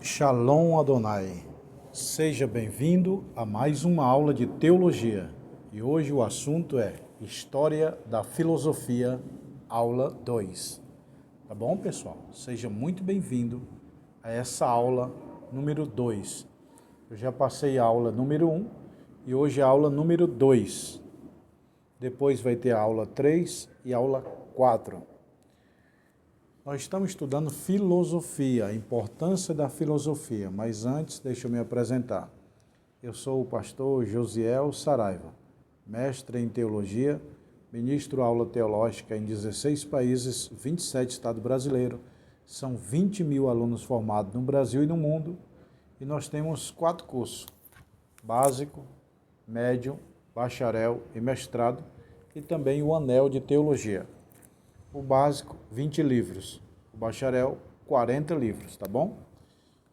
Shalom Adonai, seja bem-vindo a mais uma aula de teologia e hoje o assunto é História da Filosofia, aula 2. Tá bom, pessoal? Seja muito bem-vindo a essa aula número 2. Eu já passei a aula número 1 e hoje a aula número 2. Depois vai ter a aula 3 e a aula 4. Nós estamos estudando filosofia, a importância da filosofia, mas antes deixa eu me apresentar. Eu sou o pastor Josiel Saraiva, mestre em teologia, ministro aula teológica em 16 países, 27 estados brasileiros, são 20 mil alunos formados no Brasil e no mundo, e nós temos 4 cursos, básico, médio, bacharel e mestrado, e também o anel de teologia. O básico, 20 livros. O bacharel, 40 livros, tá bom?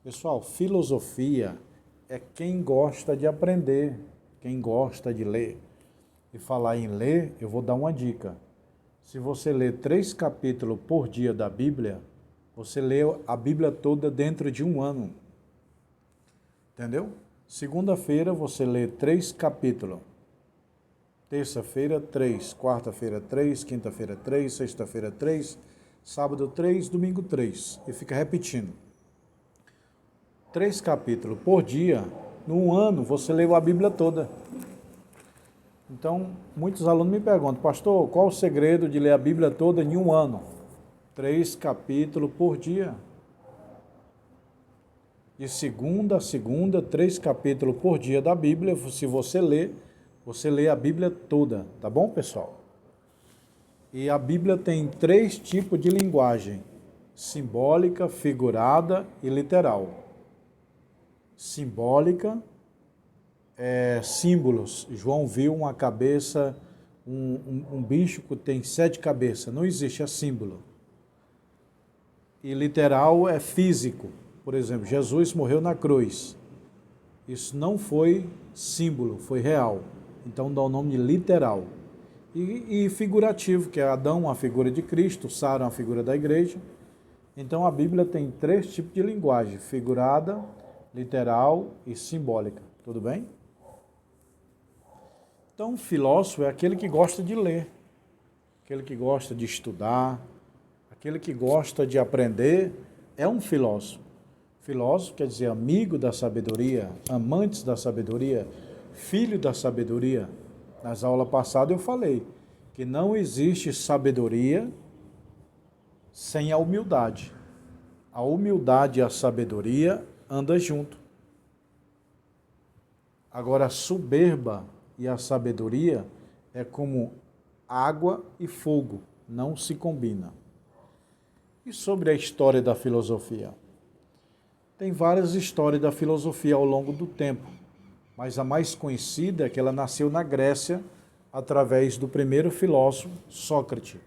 Pessoal, filosofia é quem gosta de aprender, quem gosta de ler. E falar em ler, eu vou dar uma dica. Se você ler 3 capítulos por dia da Bíblia, você lê a Bíblia toda dentro de um ano. Entendeu? Segunda-feira você lê 3 capítulos. Terça-feira, 3. Quarta-feira, 3. Quinta-feira, 3. Sexta-feira, 3. Sábado, 3. Domingo, 3. E fica repetindo. 3 capítulos por dia. Num ano, você leu a Bíblia toda. Então, muitos alunos me perguntam, pastor, qual o segredo de ler a Bíblia toda em um ano? 3 capítulos por dia. De segunda a segunda, 3 capítulos por dia da Bíblia. Se você lê a Bíblia toda, tá bom, pessoal? E a Bíblia tem 3 tipos de linguagem: simbólica, figurada e literal. Simbólica é símbolos. João viu uma cabeça, um bicho que tem 7 cabeças. Não existe, é símbolo. E literal é físico. Por exemplo, Jesus morreu na cruz. Isso não foi símbolo, foi real. Então dá o nome de literal. E figurativo, que é Adão, a figura de Cristo, Sara, a figura da igreja. Então a Bíblia tem 3 tipos de linguagem: figurada, literal e simbólica. Tudo bem? Então, filósofo é aquele que gosta de ler, aquele que gosta de estudar, aquele que gosta de aprender, é um filósofo. Filósofo quer dizer amigo da sabedoria, amantes da sabedoria, filho da sabedoria. Nas aulas passadas eu falei que não existe sabedoria sem a humildade. A humildade e a sabedoria andam junto. Agora, a soberba e a sabedoria é como água e fogo, não se combina. E sobre a história da filosofia? Tem várias histórias da filosofia ao longo do tempo, mas a mais conhecida é que ela nasceu na Grécia através do primeiro filósofo, Sócrates.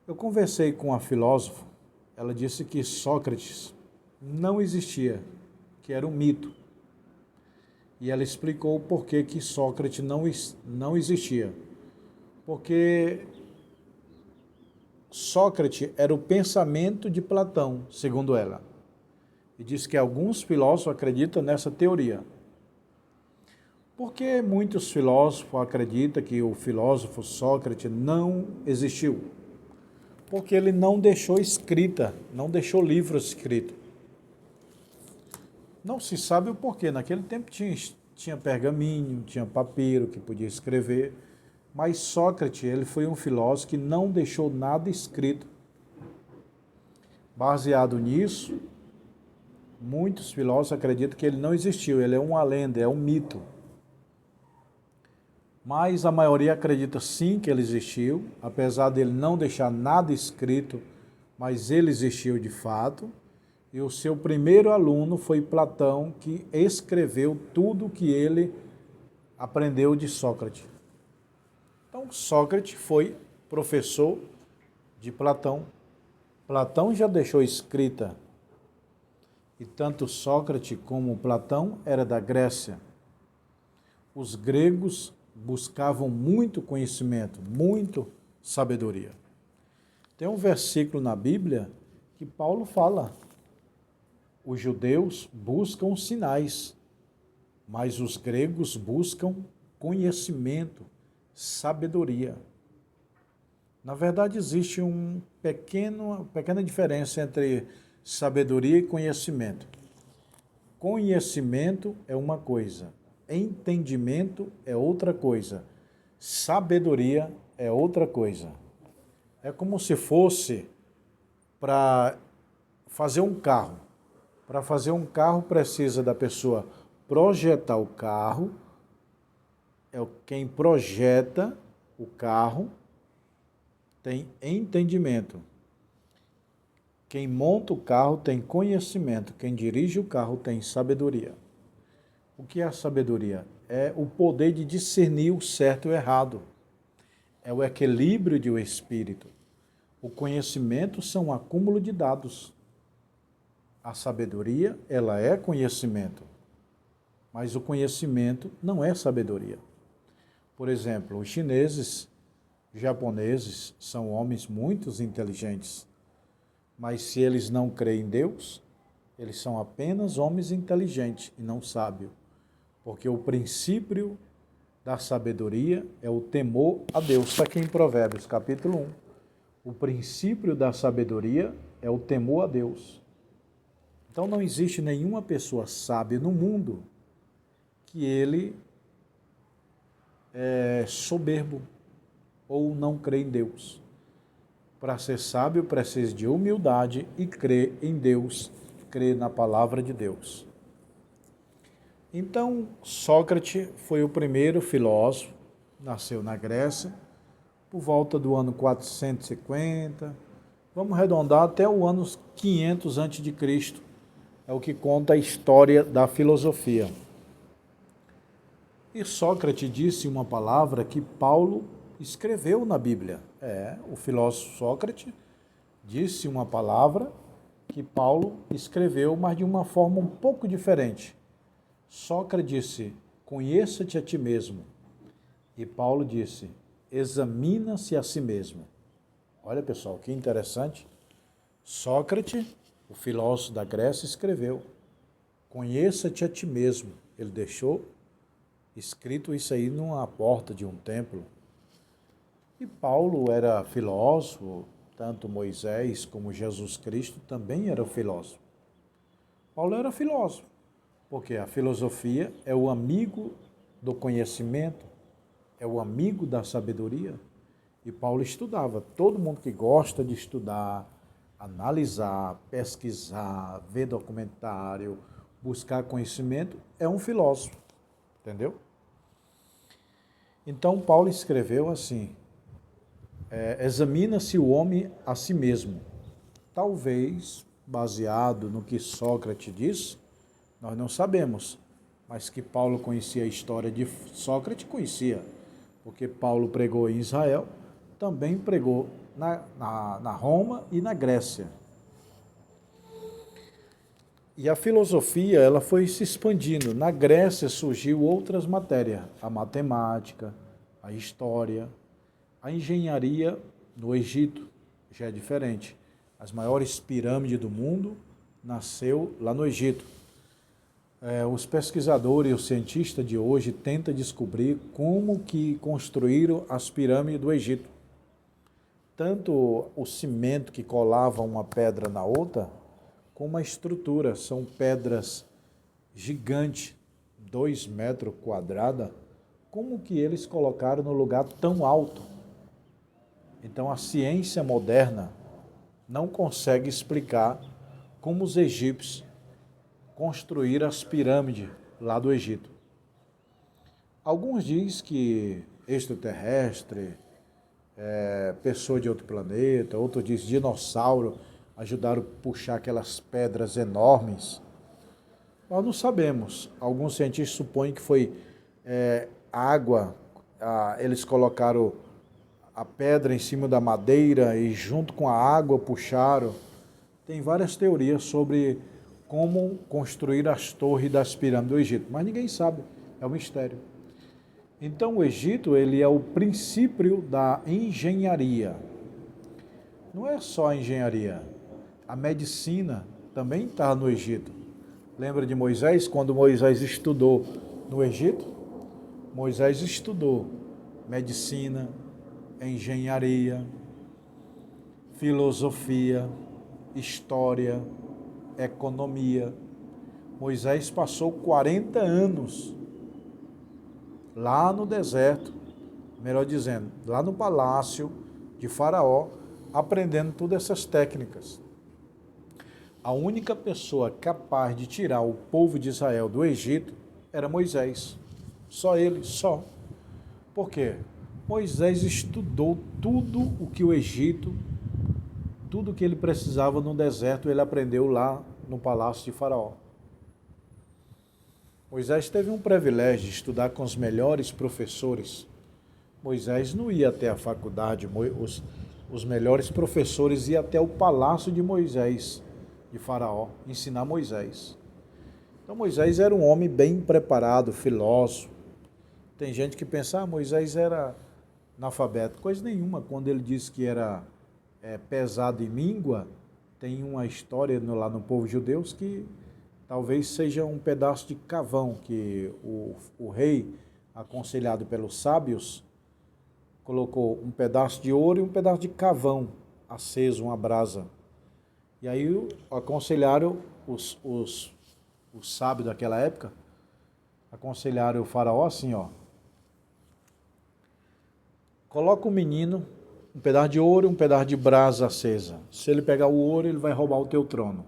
Eu conversei com a filósofa, ela disse que Sócrates não existia, que era um mito. E ela explicou o porquê que Sócrates não existia. Porque Sócrates era o pensamento de Platão, segundo ela. E diz que alguns filósofos acreditam nessa teoria. Por que muitos filósofos acreditam que o filósofo Sócrates não existiu? Porque ele não deixou escrita, não deixou livro escrito. Não se sabe o porquê. Naquele tempo tinha pergaminho, tinha papiro que podia escrever, mas Sócrates, ele foi um filósofo que não deixou nada escrito. Baseado nisso, muitos filósofos acreditam que ele não existiu, ele é uma lenda, é um mito. Mas a maioria acredita sim que ele existiu, apesar dele não deixar nada escrito, mas ele existiu de fato. E o seu primeiro aluno foi Platão, que escreveu tudo o que ele aprendeu de Sócrates. Então, Sócrates foi professor de Platão. Platão já deixou escrita. E tanto Sócrates como Platão era da Grécia. Os gregos buscavam muito conhecimento, muito sabedoria. Tem um versículo na Bíblia que Paulo fala Os judeus buscam sinais, mas os gregos buscam conhecimento, sabedoria. Na verdade, existe uma pequena diferença entre sabedoria e conhecimento. Conhecimento é uma coisa, entendimento é outra coisa, sabedoria é outra coisa. É como se fosse para fazer um carro. Para fazer um carro precisa da pessoa projetar o carro, quem projeta o carro tem entendimento. Quem monta o carro tem conhecimento, quem dirige o carro tem sabedoria. O que é a sabedoria? É o poder de discernir o certo e o errado. É o equilíbrio de um espírito. O conhecimento são um acúmulo de dados. A sabedoria, ela é conhecimento. Mas o conhecimento não é sabedoria. Por exemplo, os chineses, japoneses, são homens muito inteligentes. Mas se eles não creem em Deus, eles são apenas homens inteligentes e não sábios. Porque o princípio da sabedoria é o temor a Deus. Está aqui em Provérbios, capítulo 1. O princípio da sabedoria é o temor a Deus. Então não existe nenhuma pessoa sábia no mundo que ele é soberbo ou não crê em Deus. Para ser sábio, precisa de humildade e crer em Deus, crer na palavra de Deus. Então, Sócrates foi o primeiro filósofo, nasceu na Grécia, por volta do ano 450, vamos arredondar até o ano 500 a.C., é o que conta a história da filosofia. E Sócrates disse uma palavra que Paulo escreveu na Bíblia. O filósofo Sócrates disse uma palavra que Paulo escreveu, mas de uma forma um pouco diferente. Sócrates disse, conheça-te a ti mesmo. E Paulo disse, examina-se a si mesmo. Olha, pessoal, que interessante. Sócrates, o filósofo da Grécia, escreveu, conheça-te a ti mesmo. Ele deixou escrito isso aí numa porta de um templo. E Paulo era filósofo, tanto Moisés como Jesus Cristo também eram filósofos. Paulo era filósofo, porque a filosofia é o amigo do conhecimento, é o amigo da sabedoria. E Paulo estudava. Todo mundo que gosta de estudar, analisar, pesquisar, ver documentário, buscar conhecimento, é um filósofo. Entendeu? Então Paulo escreveu assim, examina-se o homem a si mesmo. Talvez, baseado no que Sócrates disse, nós não sabemos, mas que Paulo conhecia a história de Sócrates, conhecia, porque Paulo pregou em Israel, também pregou na Roma e na Grécia. E a filosofia, ela foi se expandindo. Na Grécia surgiu outras matérias, a matemática, a história, a engenharia no Egito, já é diferente. As maiores pirâmides do mundo nasceu lá no Egito. Os pesquisadores e os cientistas de hoje tentam descobrir como que construíram as pirâmides do Egito. Tanto o cimento que colava uma pedra na outra, como a estrutura. São pedras gigantes, 2 metros quadrados. Como que eles colocaram no lugar tão alto? Então a ciência moderna não consegue explicar como os egípcios construíram as pirâmides lá do Egito. Alguns dizem que extraterrestre, pessoa de outro planeta, outros dizem dinossauro, ajudaram a puxar aquelas pedras enormes. Nós não sabemos. Alguns cientistas supõem que foi água, eles colocaram a pedra em cima da madeira e junto com a água puxaram. Tem várias teorias sobre como construir as torres das pirâmides do Egito, mas ninguém sabe, é um mistério. Então o Egito, ele é o princípio da engenharia. Não é só a engenharia, a medicina também estava no Egito. Lembra de Moisés? Quando Moisés estudou no Egito? Moisés estudou medicina, engenharia, filosofia, história, economia. Moisés passou 40 anos lá no deserto, melhor dizendo, lá no palácio de Faraó, aprendendo todas essas técnicas. A única pessoa capaz de tirar o povo de Israel do Egito era Moisés. Só ele, só. Por quê? Moisés estudou tudo o que o Egito, tudo o que ele precisava no deserto, ele aprendeu lá no palácio de Faraó. Moisés teve um privilégio de estudar com os melhores professores. Moisés não ia até a faculdade, os melhores professores iam até o palácio de Moisés, de Faraó, ensinar Moisés. Então Moisés era um homem bem preparado, filósofo. Tem gente que pensa, Moisés era analfabeto. Coisa nenhuma, quando ele disse que era pesado em língua, tem uma história lá no povo judeu que talvez seja um pedaço de carvão que o rei, aconselhado pelos sábios, colocou um pedaço de ouro e um pedaço de carvão aceso, uma brasa. E aí aconselharam os sábios daquela época, aconselharam o faraó assim, coloca o menino, um pedaço de ouro e um pedaço de brasa acesa. Se ele pegar o ouro, ele vai roubar o teu trono.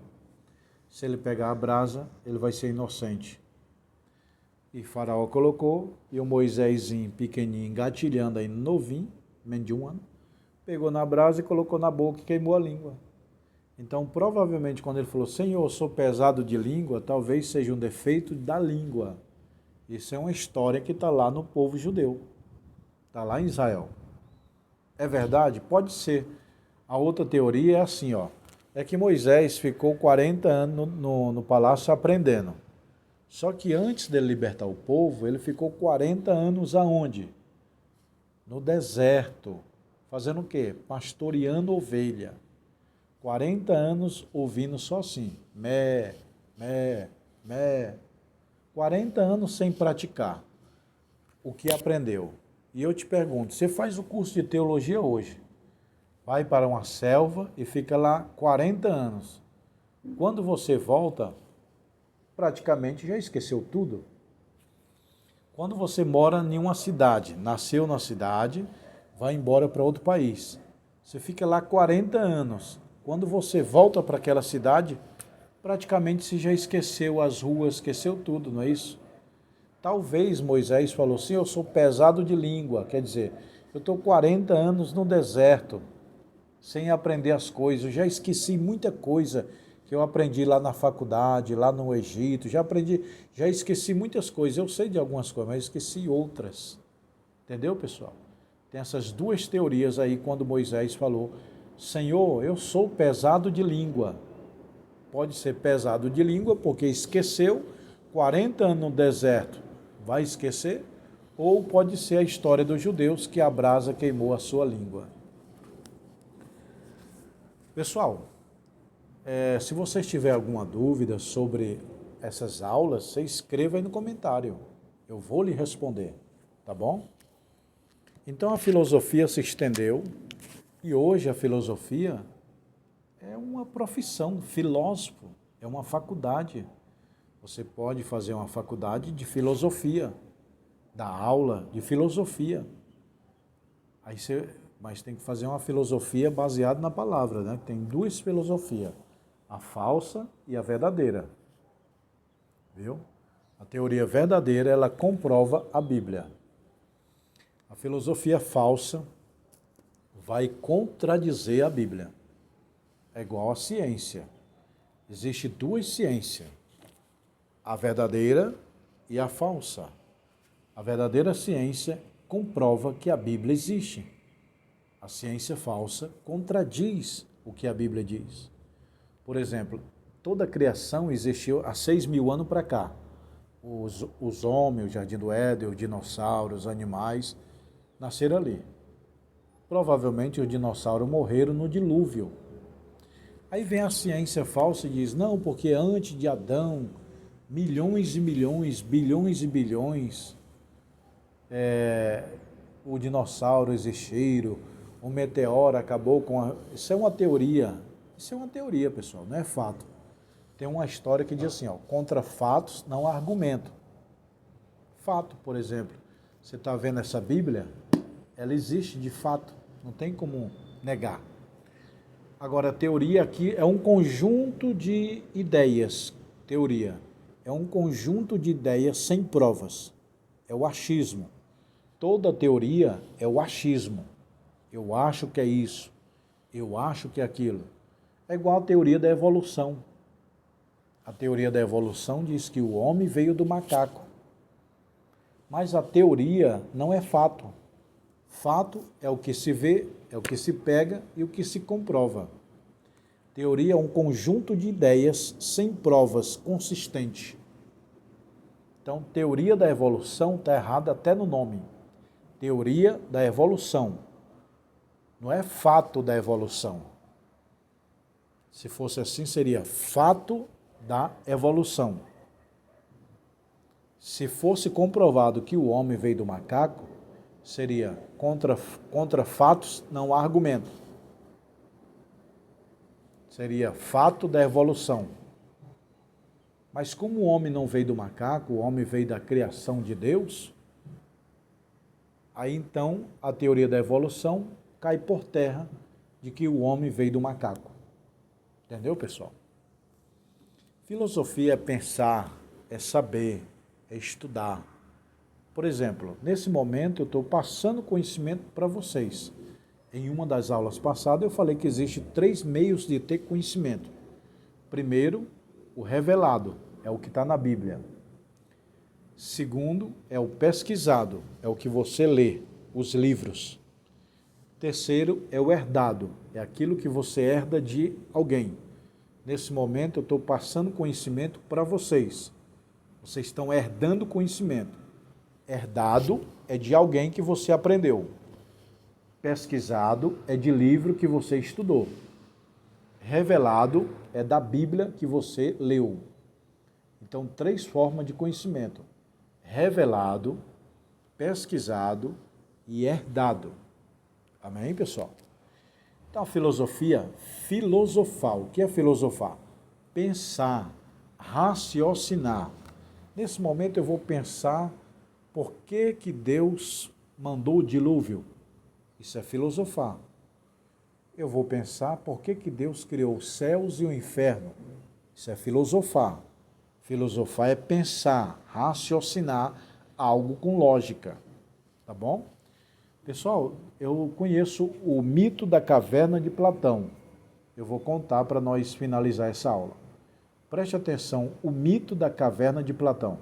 Se ele pegar a brasa, ele vai ser inocente. E Faraó colocou, e o Moisésinho pequenininho, engatilhando aí, novinho, menos de 1 ano, pegou na brasa e colocou na boca e queimou a língua. Então, provavelmente, quando ele falou, Senhor, eu sou pesado de língua, talvez seja um defeito da língua. Isso é uma história que está lá no povo judeu. Está lá em Israel. É verdade? Pode ser. A outra teoria é assim, é que Moisés ficou 40 anos no palácio aprendendo. Só que antes dele libertar o povo, ele ficou 40 anos aonde? No deserto. Fazendo o quê? Pastoreando ovelha. 40 anos ouvindo só assim, mé, mé, mé. 40 anos sem praticar o que aprendeu. E eu te pergunto, você faz o curso de teologia hoje, vai para uma selva e fica lá 40 anos. Quando você volta, praticamente já esqueceu tudo. Quando você mora em uma cidade, nasceu na cidade, vai embora para outro país. Você fica lá 40 anos. Quando você volta para aquela cidade, praticamente você já esqueceu as ruas, esqueceu tudo, não é isso? Talvez Moisés falou assim, eu sou pesado de língua, quer dizer, eu estou 40 anos no deserto, sem aprender as coisas, eu já esqueci muita coisa que eu aprendi lá na faculdade, lá no Egito, já esqueci muitas coisas, eu sei de algumas coisas, mas esqueci outras. Entendeu, pessoal? Tem essas duas teorias aí quando Moisés falou, Senhor, eu sou pesado de língua. Pode ser pesado de língua porque esqueceu, 40 anos no deserto, vai esquecer, ou pode ser a história dos judeus que a brasa queimou a sua língua. Pessoal, se vocês tiverem alguma dúvida sobre essas aulas, você escreva aí no comentário. Eu vou lhe responder, tá bom? Então a filosofia se estendeu e hoje a filosofia é uma profissão, filósofo, é uma faculdade. Você pode fazer uma faculdade de filosofia, dar aula de filosofia. Mas tem que fazer uma filosofia baseada na palavra, né? Tem duas filosofias, a falsa e a verdadeira. Viu? A teoria verdadeira, ela comprova a Bíblia. A filosofia falsa vai contradizer a Bíblia. É igual à ciência. Existem duas ciências, a verdadeira e a falsa. A verdadeira ciência comprova que a Bíblia existe. A ciência falsa contradiz o que a Bíblia diz. Por exemplo, toda a criação existiu há 6.000 anos para cá. Os homens, o Jardim do Éden, os dinossauros, os animais, nasceram ali. Provavelmente os dinossauros morreram no dilúvio. Aí vem a ciência falsa e diz, não, porque antes de Adão, milhões e milhões, bilhões e bilhões, o dinossauro existiram, o meteoro acabou com a... Isso é uma teoria. Isso é uma teoria, pessoal, não é fato. Tem uma história que diz assim, ó, contra fatos não há argumento. Fato, por exemplo, você está vendo essa Bíblia, ela existe de fato, não tem como negar. Agora, a teoria aqui é um conjunto de ideias. Teoria é um conjunto de ideias sem provas. É o achismo. Toda teoria é o achismo. Eu acho que é isso. Eu acho que é aquilo. É igual a teoria da evolução. A teoria da evolução diz que o homem veio do macaco. Mas a teoria não é fato. Fato é o que se vê, é o que se pega e o que se comprova. Teoria é um conjunto de ideias sem provas consistentes. Então, teoria da evolução está errada até no nome. Teoria da evolução. Não é fato da evolução. Se fosse assim, seria fato da evolução. Se fosse comprovado que o homem veio do macaco, seria contra fatos não há argumento. Seria fato da evolução. Mas como o homem não veio do macaco, o homem veio da criação de Deus, aí então a teoria da evolução cai por terra de que o homem veio do macaco. Entendeu, pessoal? Filosofia é pensar, é saber, é estudar. Por exemplo, nesse momento eu estou passando conhecimento para vocês. Em uma das aulas passadas eu falei que existe 3 meios de ter conhecimento. Primeiro, o revelado, é o que está na Bíblia. Segundo, é o pesquisado, é o que você lê, os livros. Terceiro, é o herdado, é aquilo que você herda de alguém. Nesse momento eu estou passando conhecimento para vocês. Vocês estão herdando conhecimento. Herdado é de alguém que você aprendeu. Pesquisado é de livro que você estudou. Revelado é da Bíblia que você leu. Então, 3 formas de conhecimento: revelado, pesquisado e herdado. Amém, pessoal? Então, a filosofia, filosofar. O que é filosofar? Pensar, raciocinar. Nesse momento eu vou pensar por que Deus mandou o dilúvio. Isso é filosofar. Eu vou pensar por que Deus criou os céus e o inferno. Isso é filosofar. Filosofar é pensar, raciocinar algo com lógica. Tá bom? Pessoal, eu conheço o mito da caverna de Platão. Eu vou contar para nós finalizar essa aula. Preste atenção, o mito da caverna de Platão.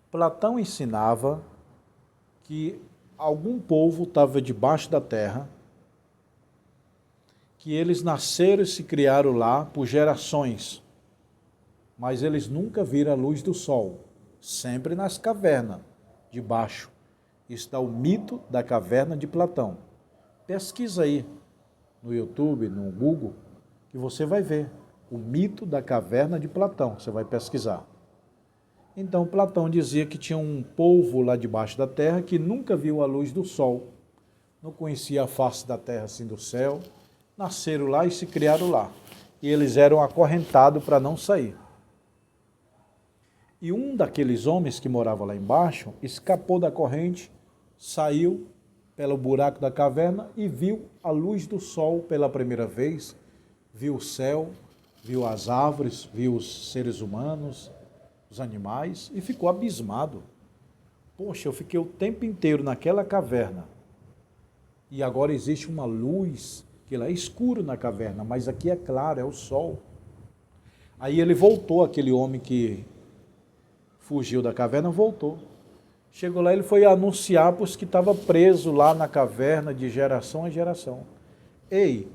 Platão ensinava que algum povo estava debaixo da terra, que eles nasceram e se criaram lá por gerações, mas eles nunca viram a luz do sol, sempre nas cavernas, debaixo. Está o mito da caverna de Platão. Pesquisa aí no YouTube, no Google, que você vai ver o mito da caverna de Platão, você vai pesquisar. Então, Platão dizia que tinha um povo lá debaixo da terra que nunca viu a luz do sol, não conhecia a face da terra assim do céu, nasceram lá e se criaram lá. E eles eram acorrentados para não sair. E um daqueles homens que morava lá embaixo escapou da corrente, saiu pelo buraco da caverna e viu a luz do sol pela primeira vez, viu o céu, viu as árvores, viu os seres humanos, os animais, e ficou abismado. Poxa, eu fiquei o tempo inteiro naquela caverna e agora existe uma luz, que lá é escuro na caverna, mas aqui é claro, é o sol. Aí ele voltou, aquele homem que fugiu da caverna, voltou. Chegou lá, ele foi anunciar para os que estavam presos lá na caverna de geração a geração. Ei,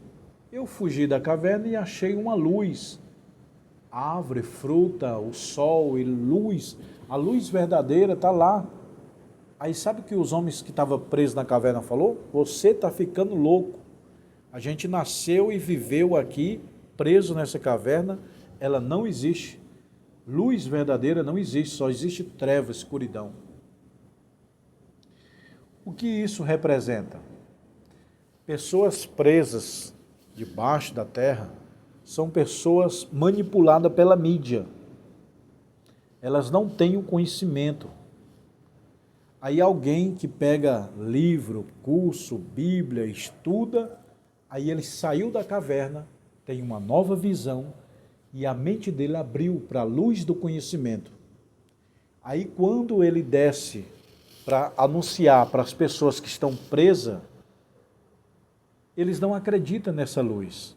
eu fugi da caverna e achei uma luz. Árvore, fruta, o sol e luz. A luz verdadeira está lá. Aí sabe o que os homens que estavam presos na caverna falou? Você está ficando louco. A gente nasceu e viveu aqui, preso nessa caverna, ela não existe. Luz verdadeira não existe, só existe treva, escuridão. O que isso representa? Pessoas presas debaixo da terra são pessoas manipuladas pela mídia. Elas não têm o conhecimento. Aí alguém que pega livro, curso, Bíblia, estuda, aí ele saiu da caverna, tem uma nova visão e a mente dele abriu para a luz do conhecimento. Aí quando ele desce para anunciar para as pessoas que estão presas, eles não acreditam nessa luz.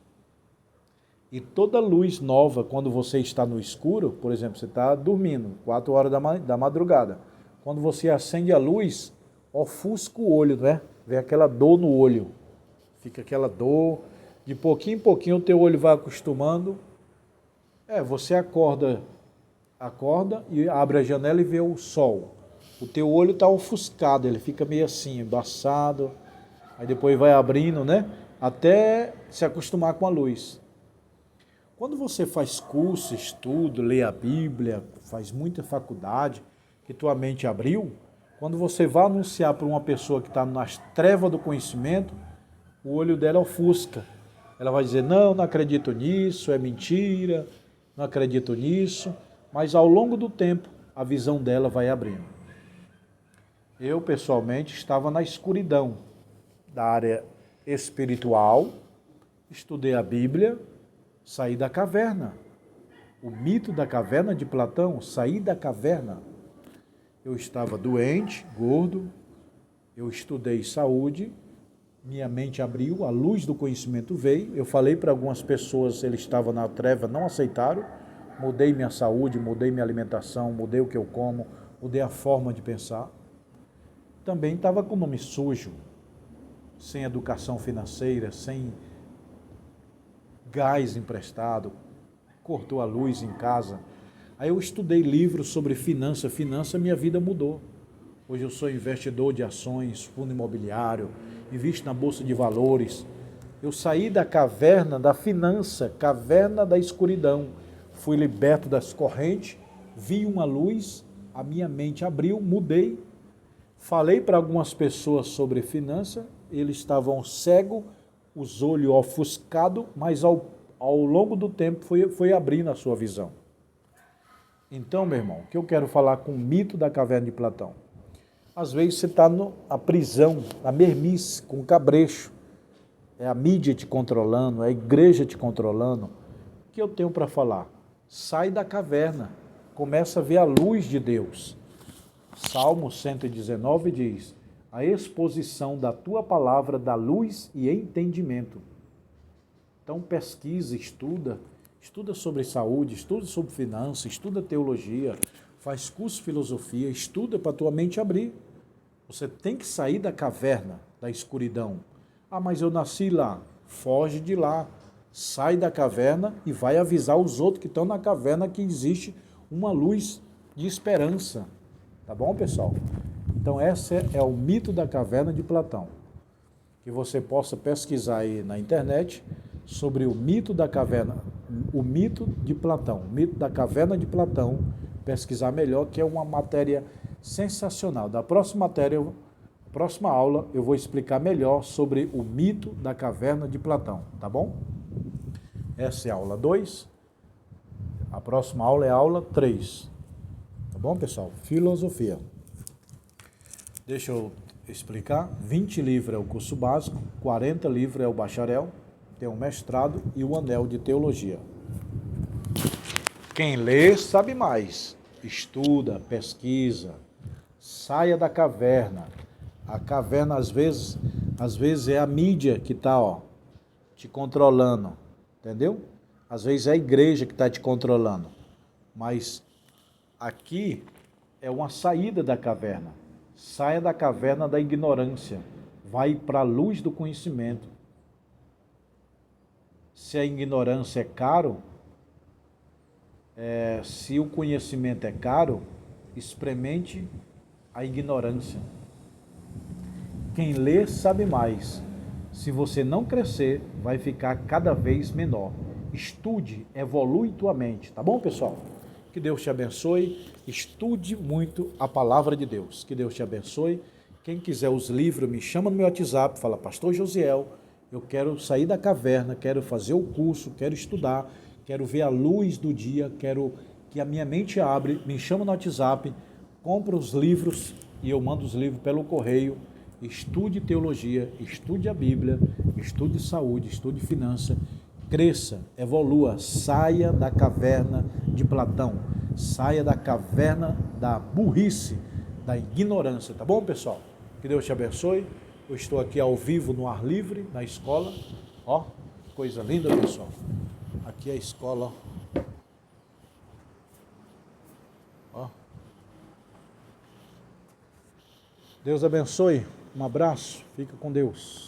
E toda luz nova, quando você está no escuro, por exemplo, você está dormindo, 4 horas da madrugada, quando você acende a luz, ofusca o olho, né? Vem aquela dor no olho, fica aquela dor, de pouquinho em pouquinho o teu olho vai acostumando. Você acorda e abre a janela e vê o sol. O teu olho está ofuscado, ele fica meio assim, embaçado, aí depois vai abrindo, né? Até se acostumar com a luz. Quando você faz curso, estudo, lê a Bíblia, faz muita faculdade, que tua mente abriu, quando você vai anunciar para uma pessoa que está nas trevas do conhecimento, o olho dela ofusca. Ela vai dizer, não acredito nisso, é mentira, não acredito nisso, mas ao longo do tempo a visão dela vai abrindo. Eu, pessoalmente, estava na escuridão da área espiritual, estudei a Bíblia, saí da caverna. O mito da caverna de Platão, saí da caverna. Eu estava doente, gordo, eu estudei saúde, minha mente abriu, a luz do conhecimento veio, eu falei para algumas pessoas, eles estavam na treva, não aceitaram, mudei minha saúde, mudei minha alimentação, mudei o que eu como, mudei a forma de pensar. Também estava com o nome sujo, sem educação financeira, sem gás emprestado, cortou a luz em casa. Aí eu estudei livros sobre finança, minha vida mudou. Hoje eu sou investidor de ações, fundo imobiliário, invisto na bolsa de valores. Eu saí da caverna da finança, caverna da escuridão. Fui liberto das correntes, vi uma luz, a minha mente abriu, mudei. Falei para algumas pessoas sobre finança, eles estavam cegos, os olhos ofuscados, mas ao longo do tempo foi abrindo a sua visão. Então, meu irmão, o que eu quero falar com o mito da caverna de Platão? Às vezes você está na prisão, na mermice, com cabrecho. É a mídia te controlando, é a igreja te controlando. O que eu tenho para falar? Sai da caverna, começa a ver a luz de Deus. Salmo 119 diz, a exposição da tua palavra dá luz e entendimento. Então pesquisa, estuda sobre saúde, estuda sobre finanças, estuda teologia, faz curso de filosofia, estuda para a tua mente abrir. Você tem que sair da caverna, da escuridão. Ah, mas eu nasci lá. Foge de lá. Sai da caverna e vai avisar os outros que estão na caverna que existe uma luz de esperança. Tá bom, pessoal? Então, esse é o mito da caverna de Platão. Que você possa pesquisar aí na internet sobre o mito da caverna, o mito de Platão, o mito da caverna de Platão, pesquisar melhor, que é uma matéria sensacional. Da próxima aula, eu vou explicar melhor sobre o mito da caverna de Platão, tá bom? Essa é a aula 2. A próxima aula é a aula 3. Tá bom, pessoal? Filosofia. Deixa eu explicar. 20 livros é o curso básico, 40 livros é o bacharel, tem um mestrado e o anel de teologia. Quem lê sabe mais. Estuda, pesquisa, saia da caverna. A caverna, às vezes é a mídia que está te controlando, entendeu? Às vezes é a igreja que está te controlando. Mas aqui é uma saída da caverna. Saia da caverna da ignorância. Vai para a luz do conhecimento. Se a ignorância é caro, se o conhecimento é caro, experimente a ignorância. Quem lê sabe mais. Se você não crescer, vai ficar cada vez menor. Estude, evolui tua mente, tá bom, pessoal? Que Deus te abençoe. Estude muito a palavra de Deus. Que Deus te abençoe. Quem quiser os livros, me chama no meu WhatsApp, fala, Pastor Josiel, eu quero sair da caverna, quero fazer o curso, quero estudar, quero ver a luz do dia, quero que a minha mente abre, me chama no WhatsApp, compra os livros e eu mando os livros pelo correio. Estude teologia, estude a Bíblia, estude saúde, estude finança, cresça, evolua, saia da caverna de Platão, saia da caverna da burrice, da ignorância, tá bom, pessoal? Que Deus te abençoe. Eu estou aqui ao vivo no ar livre, na escola. Ó, coisa linda, pessoal. Aqui é a escola, ó. Deus abençoe. Um abraço. Fica com Deus.